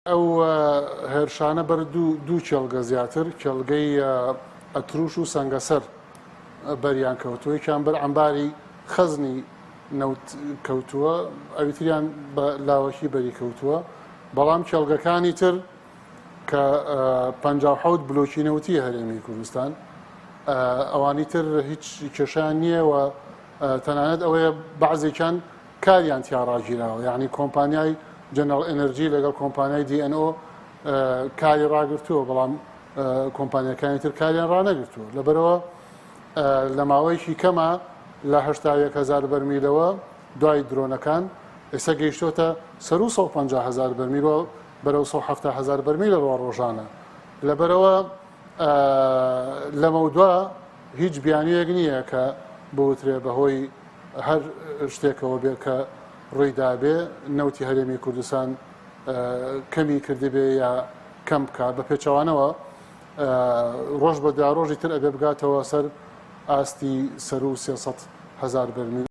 ئەو هێرشانە بەر دوو کێڵگە زیاتر کێڵگەی ئەتروش و سەنگەسەر بەریان کەوتووە، یەکیان بەر عەمباری خەزنی نەوت کەوتووە، ئەویتریان بە لاوەکی بەری کەوتووە. بەڵام کێڵگەکانی تر کە 57 بلۆکی نەوتی هەرێمی کوردستان ئەوانی تر هیچ کێشیان نییە و تەنانەت ئەوەیە بەعزێکیان کاریان تیا ڕاگیراوە، یعنی کۆمپانیای جەنەڕەڵ ئێنەرجی لەگەڵ کۆمپانیای DNO کاری ڕاگرتووە، بەڵام کۆمپانیەکانی تر کاریان ڕانەگرتووە. لەبەرەوە لە ماوەیەکی کەمە لە 81,000 بەرمیلەوە دوای درۆنەکان ئێستا گەیشتۆتە سەر و 150,000 بەرمیلەوە بەرەو 170,000 بەرمیلە ڕۆژانە. لەبەرەوە لەمە دووە هیچ بیانویەک نییە کە بوترێ بەهۆی هەر شتێکەوە بێ کە ڕوویدا بێ نەوتی هەرێمی کوردستان کەمی کردبێ یا کەم بکە. بە پێچەوانەوە ڕۆژ بە ڕۆژی تر ئەبێ بگاتەوە سەر ئاستی سەر و 300,000 بەرمیل.